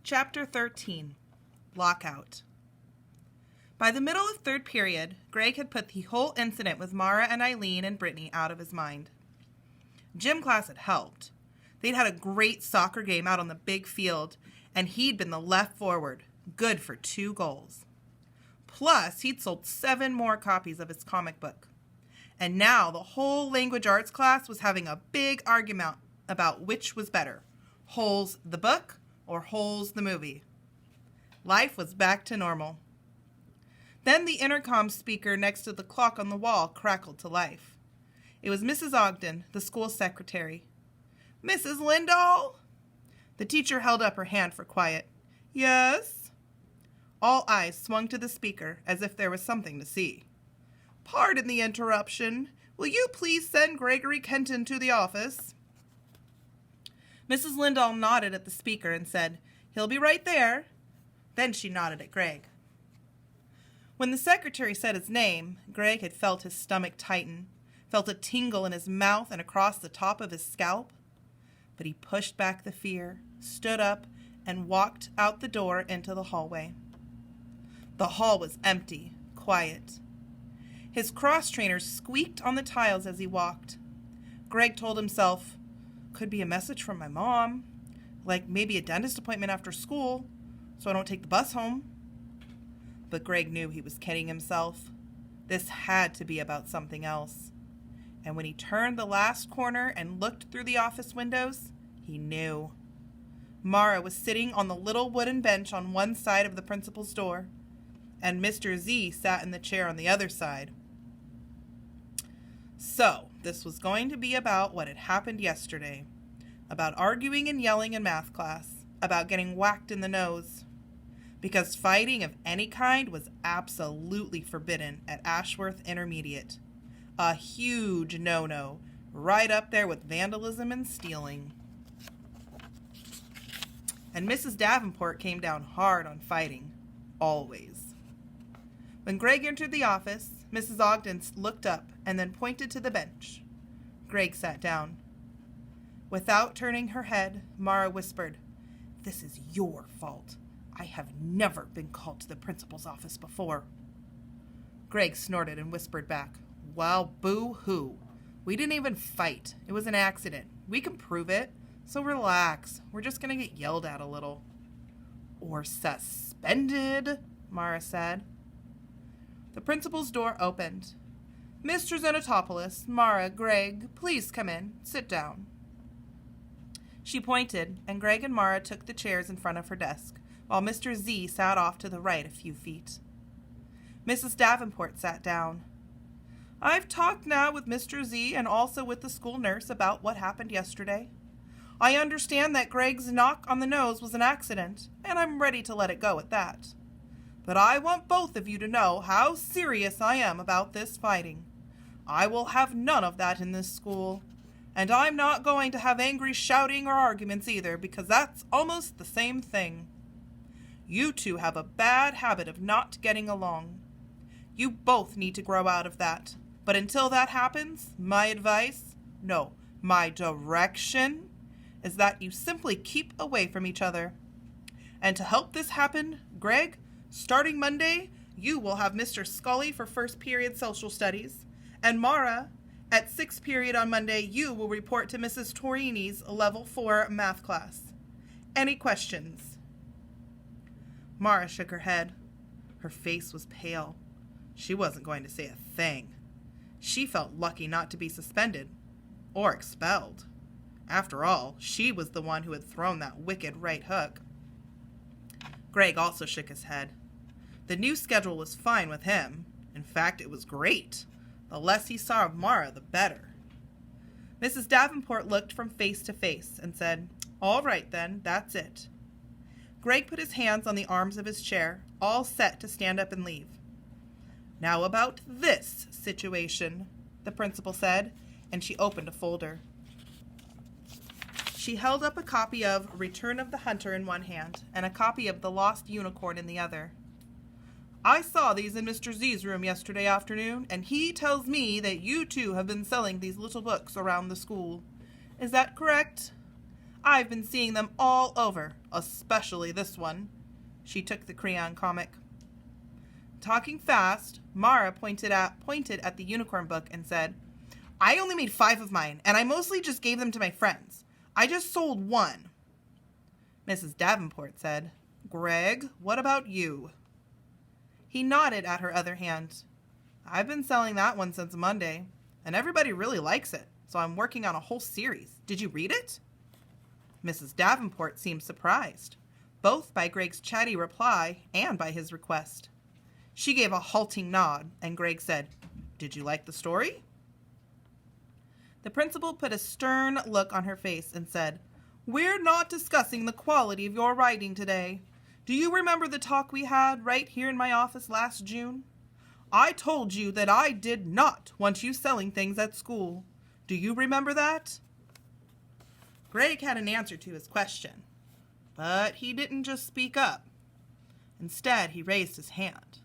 Chapter 13, Lockout. By the middle of third period, Greg had put the whole incident with Mara and Eileen and Brittany out of his mind. Gym class had helped. They'd had a great soccer game out on the big field, and he'd been the left forward, good for 2 goals. Plus, he'd sold 7 more copies of his comic book. And now the whole language arts class was having a big argument about which was better, Holes the book or Holes the movie. Life was back to normal. Then the intercom speaker next to the clock on the wall crackled to life. It was Mrs. Ogden, the school secretary. "Mrs. Lindahl?" The teacher held up her hand for quiet. "Yes?" All eyes swung to the speaker as if there was something to see. "Pardon the interruption. Will you please send Gregory Kenton to the office?" Mrs. Lindahl nodded at the speaker and said, "He'll be right there." Then she nodded at Greg. When the secretary said his name, Greg had felt his stomach tighten, felt a tingle in his mouth and across the top of his scalp. But he pushed back the fear, stood up, and walked out the door into the hallway. The hall was empty, quiet. His cross-trainers squeaked on the tiles as he walked. Greg told himself, "Could be a message from my mom, like maybe a dentist appointment after school, so I don't take the bus home." But Greg knew he was kidding himself. This had to be about something else. And when he turned the last corner and looked through the office windows, he knew. Mara was sitting on the little wooden bench on one side of the principal's door, and Mr. Z sat in the chair on the other side. So, this was going to be about what had happened yesterday, about arguing and yelling in math class, about getting whacked in the nose. Because fighting of any kind was absolutely forbidden at Ashworth Intermediate. A huge no-no, right up there with vandalism and stealing. And Mrs. Davenport came down hard on fighting, always. When Greg entered the office, Mrs. Ogden looked up and then pointed to the bench. Greg sat down. Without turning her head, Mara whispered, "This is your fault. I have never been called to the principal's office before." Greg snorted and whispered back, "Well, boo-hoo. We didn't even fight. It was an accident. We can prove it. So relax. We're just going to get yelled at a little." "Or suspended," Mara said. The principal's door opened. "Mr. Xenotopoulos, Mara, Greg, please come in. Sit down." She pointed, and Greg and Mara took the chairs in front of her desk, while Mr. Z sat off to the right a few feet. Mrs. Davenport sat down. "I've talked now with Mr. Z and also with the school nurse about what happened yesterday. I understand that Greg's knock on the nose was an accident, and I'm ready to let it go at that. But I want both of you to know how serious I am about this fighting. I will have none of that in this school. And I'm not going to have angry shouting or arguments either, because that's almost the same thing. You two have a bad habit of not getting along. You both need to grow out of that. But until that happens, my direction, is that you simply keep away from each other. And to help this happen, Greg, starting Monday, you will have Mr. Scully for first period social studies, and Mara, at 6th period on Monday, you will report to Mrs. Torini's level 4 math class. Any questions?" Mara shook her head. Her face was pale. She wasn't going to say a thing. She felt lucky not to be suspended or expelled. After all, she was the one who had thrown that wicked right hook. Greg also shook his head. The new schedule was fine with him. In fact, it was great. The less he saw of Mara, the better. Mrs. Davenport looked from face to face and said, "All right then, that's it." Greg put his hands on the arms of his chair, all set to stand up and leave. "Now about this situation," the principal said, and she opened a folder. She held up a copy of Return of the Hunter in one hand and a copy of The Lost Unicorn in the other. "I saw these in Mr. Z's room yesterday afternoon, and he tells me that you two have been selling these little books around the school. Is that correct?" I've been seeing them all over, especially this one. She took the crayon comic. Talking fast, Mara pointed at the unicorn book and said, I only made 5 of mine, and I mostly just gave them to my friends. I just sold 1. Mrs. Davenport said, Greg, what about you? He nodded at her other hand. I've been selling that one since Monday, and everybody really likes it, so I'm working on a whole series. Did you read it? Mrs. Davenport seemed surprised, both by Greg's chatty reply and by his request. She gave a halting nod, and Greg said, Did you like the story? The principal put a stern look on her face and said, We're not discussing the quality of your writing today. Do you remember the talk we had right here in my office last June? I told you that I did not want you selling things at school. Do you remember that? Greg had an answer to his question, but he didn't just speak up. Instead, he raised his hand.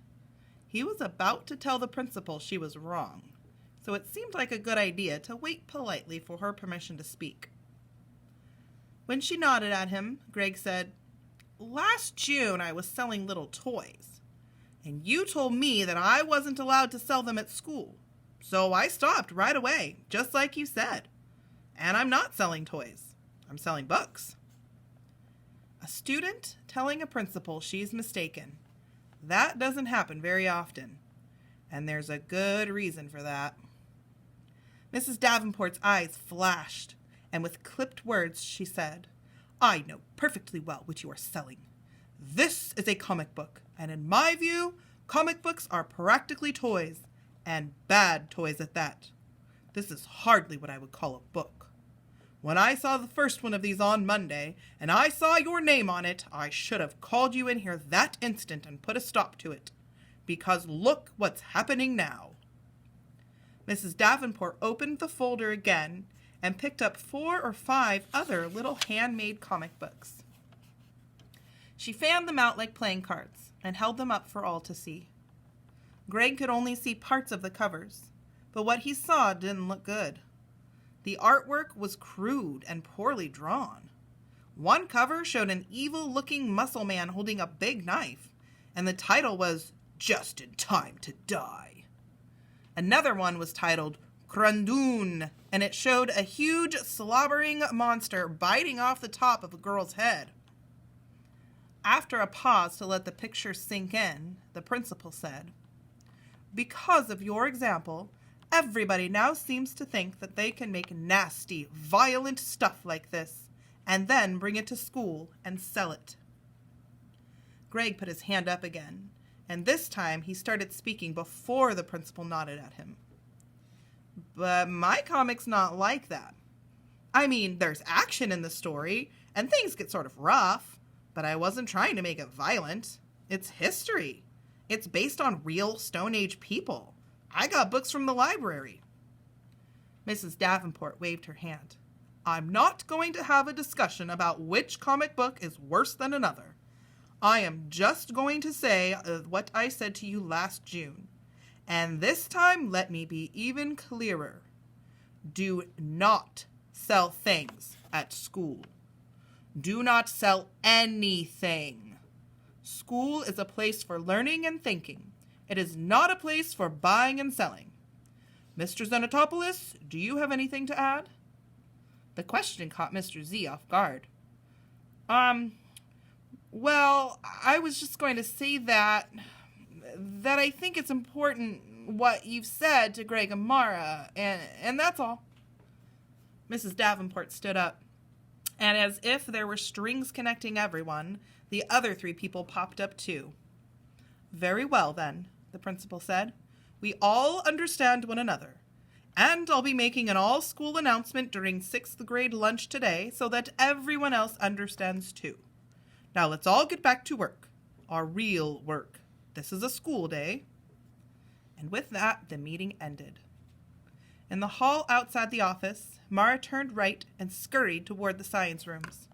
He was about to tell the principal she was wrong, so it seemed like a good idea to wait politely for her permission to speak. When she nodded at him, Greg said, Last June I was selling little toys, and you told me that I wasn't allowed to sell them at school, so I stopped right away, just like you said. And I'm not selling toys. I'm selling books. A student telling a principal she's mistaken. That doesn't happen very often, and there's a good reason for that. Mrs. Davenport's eyes flashed, and with clipped words she said, I know perfectly well what you are selling. This is a comic book, and in my view, comic books are practically toys, and bad toys at that. This is hardly what I would call a book. When I saw the first one of these on Monday, and I saw your name on it, I should have called you in here that instant and put a stop to it. Because look what's happening now. Mrs. Davenport opened the folder again and picked up 4 or 5 other little handmade comic books. She fanned them out like playing cards and held them up for all to see. Greg could only see parts of the covers, but what he saw didn't look good. The artwork was crude and poorly drawn. One cover showed an evil-looking muscle man holding a big knife, and the title was Just in Time to Die. Another one was titled Crundoon, and it showed a huge slobbering monster biting off the top of a girl's head. After a pause to let the picture sink in, the principal said, Because of your example, everybody now seems to think that they can make nasty, violent stuff like this, and then bring it to school and sell it. Greg put his hand up again, and this time he started speaking before the principal nodded at him. But my comic's not like that. I mean, there's action in the story, and things get sort of rough, but I wasn't trying to make it violent. It's history. It's based on real Stone Age people. I got books from the library. Mrs. Davenport waved her hand. I'm not going to have a discussion about which comic book is worse than another. I am just going to say what I said to you last June. And this time, let me be even clearer. Do not sell things at school. Do not sell anything. School is a place for learning and thinking. It is not a place for buying and selling. Mr. Xenotopoulos, do you have anything to add? The question caught Mr. Z off guard. Well, I was just going to say that I think it's important what you've said to Greg and Mara, and that's all. Mrs. Davenport stood up, and as if there were strings connecting everyone, the other 3 people popped up too. Very well, then, the principal said. We all understand one another, and I'll be making an all-school announcement during 6th grade lunch today so that everyone else understands too. Now let's all get back to work, our real work. This is a school day. And with that, the meeting ended. In the hall outside the office, Mara turned right and scurried toward the science rooms.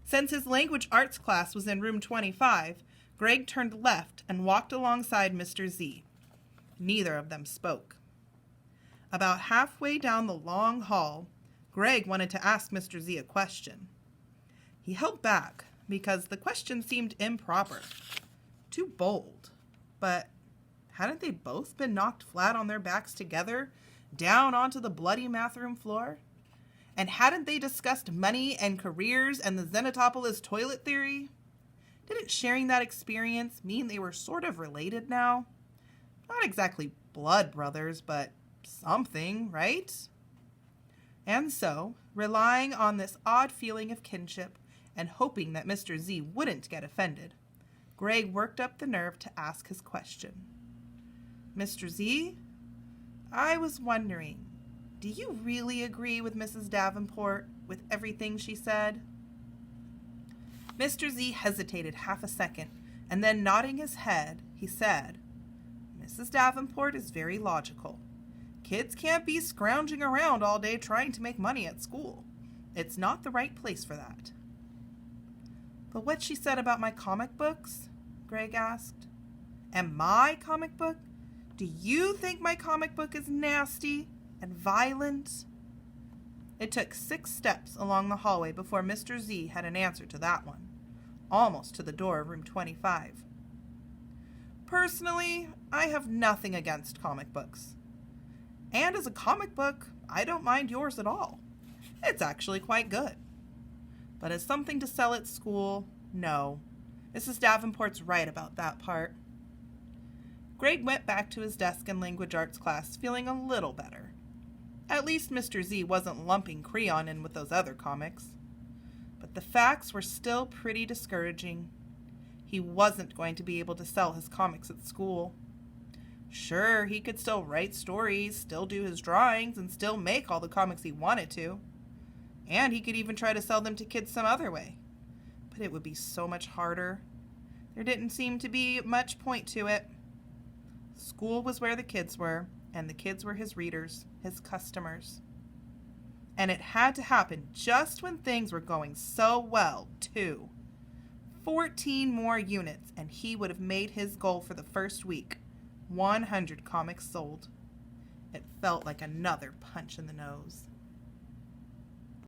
Since his language arts class was in room 25, Greg turned left and walked alongside Mr. Z. Neither of them spoke. About halfway down the long hall, Greg wanted to ask Mr. Z a question, He held back because the question seemed improper, too bold. But hadn't they both been knocked flat on their backs together, down onto the bloody bathroom floor? And hadn't they discussed money and careers and the Xenotopolis toilet theory? Didn't sharing that experience mean they were sort of related now? Not exactly blood brothers, but something, right? And so, relying on this odd feeling of kinship and hoping that Mr. Z wouldn't get offended, Greg worked up the nerve to ask his question. Mr. Z, I was wondering, do you really agree with Mrs. Davenport with everything she said? Mr. Z hesitated half a second, and then nodding his head, he said, Mrs. Davenport is very logical. Kids can't be scrounging around all day trying to make money at school. It's not the right place for that. But what she said about my comic books? Greg asked. And my comic book? Do you think my comic book is nasty and violent? It took 6 steps along the hallway before Mr. Z had an answer to that one, almost to the door of room 25. Personally, I have nothing against comic books. And as a comic book, I don't mind yours at all. It's actually quite good. But as something to sell at school, no. Mrs. Davenport's right about that part. Greg went back to his desk in language arts class feeling a little better. At least Mr. Z wasn't lumping Creon in with those other comics. But the facts were still pretty discouraging. He wasn't going to be able to sell his comics at school. Sure, he could still write stories, still do his drawings, and still make all the comics he wanted to. And he could even try to sell them to kids some other way. But it would be so much harder. There didn't seem to be much point to it. School was where the kids were, and the kids were his readers, his customers. And it had to happen just when things were going so well, too. 14 more units, and he would have made his goal for the first week. 100 comics sold. It felt like another punch in the nose.